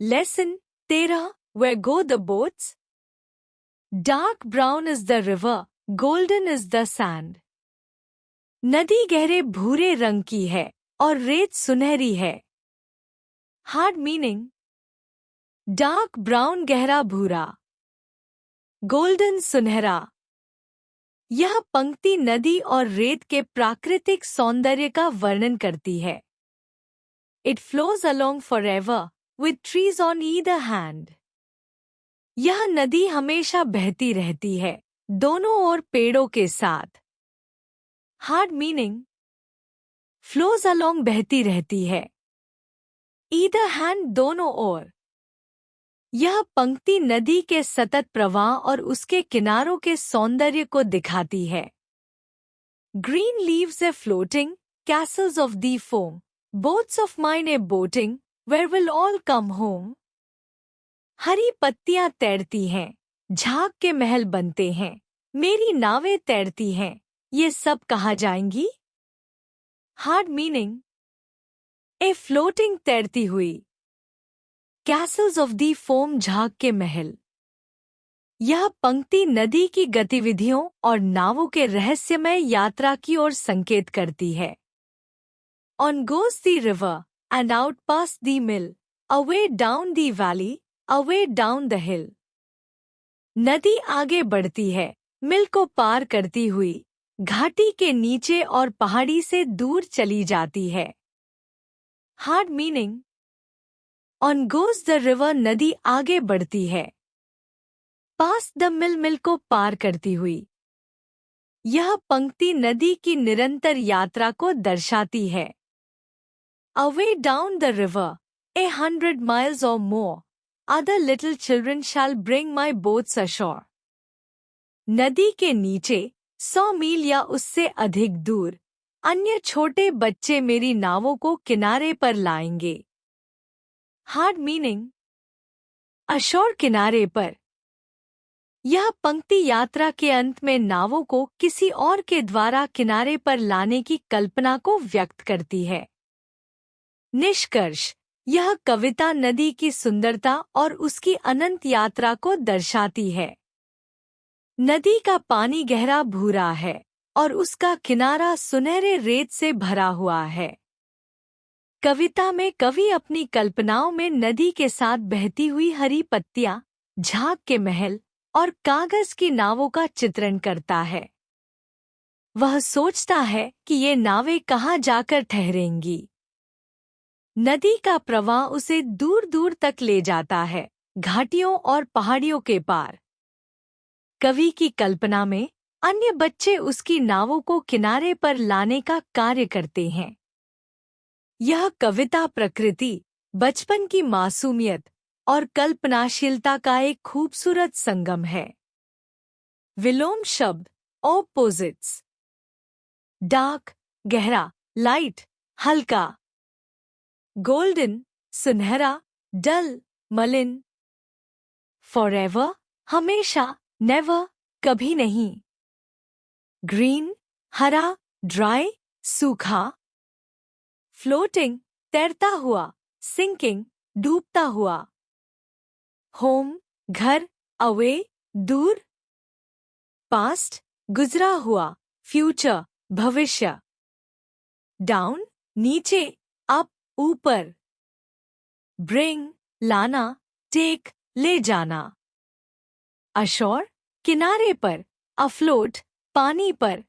Lesson 13. Where go the boats? Dark brown is the river, golden is the sand. नदी गहरे भूरे रंग की है और रेत सुनहरी है. Hard meaning. Dark brown गहरा भूरा. Golden सुनहरा. यह पंक्ति नदी और रेत के प्राकृतिक सौंदर्य का वर्णन करती है. It flows along forever, with trees on either hand. यह नदी हमेशा बहती रहती है, दोनों ओर पेड़ों के साथ. Hard meaning. Flows along बहती रहती है. Either hand दोनों ओर. यह पंक्ति नदी के सतत प्रवाह और उसके किनारों के सौंदर्य को दिखाती है. Green leaves are floating, castles of the foam, boats of mine are boating, where will all come home? हरी पत्तियां तैरती हैं, झाग के महल बनते हैं, मेरी नावें तैरती हैं, ये सब कहाँ जाएंगी? Hard meaning. A floating तैरती हुई. Castles of the foam झाग के महल. यह पंक्ति नदी की गतिविधियों और नावों के रहस्यमय यात्रा की ओर संकेत करती है. On goes the river, and out past the mill, away down the valley, away down the hill. नदी आगे बढ़ती है, मिल को पार करती हुई, घाटी के नीचे और पहाड़ी से दूर चली जाती है. Hard meaning. On goes the river नदी आगे बढ़ती है. Past the mill मिल को पार करती हुई. यह पंक्ति नदी की निरंतर यात्रा को दर्शाती है. Away down the river, 100 miles or more, other little children shall bring my boats ashore. नदी के नीचे 100 मील या उससे अधिक दूर, अन्य छोटे बच्चे मेरी नावों को किनारे पर लाएंगे. Hard meaning. ashore किनारे पर. यह पंक्ति यात्रा के अंत में नावों को किसी और के द्वारा किनारे पर लाने की कल्पना को व्यक्त करती है. निष्कर्ष. यह कविता नदी की सुंदरता और उसकी अनंत यात्रा को दर्शाती है. नदी का पानी गहरा भूरा है और उसका किनारा सुनहरे रेत से भरा हुआ है. कविता में कवि अपनी कल्पनाओं में नदी के साथ बहती हुई हरी पत्तियां, झाग के महल और कागज की नावों का चित्रण करता है. वह सोचता है कि ये नावें कहाँ जाकर ठहरेंगी. नदी का प्रवाह उसे दूर दूर तक ले जाता है, घाटियों और पहाड़ियों के पार. कवि की कल्पना में अन्य बच्चे उसकी नावों को किनारे पर लाने का कार्य करते हैं. यह कविता प्रकृति, बचपन की मासूमियत और कल्पनाशीलता का एक खूबसूरत संगम है. विलोम शब्द. ऑपोजिट्स. डार्क गहरा, लाइट हल्का. गोल्डन सुनहरा, डल मलिन. फॉरएवर हमेशा, नेवर कभी नहीं. ग्रीन हरा, ड्राई सूखा. फ्लोटिंग तैरता हुआ, सिंकिंग डूबता हुआ. होम घर, अवे दूर. पास्ट गुजरा हुआ, फ्यूचर भविष्य. डाउन नीचे, अप ऊपर. ब्रिंग लाना, टेक ले जाना. अशोर किनारे पर, अफ्लोट पानी पर.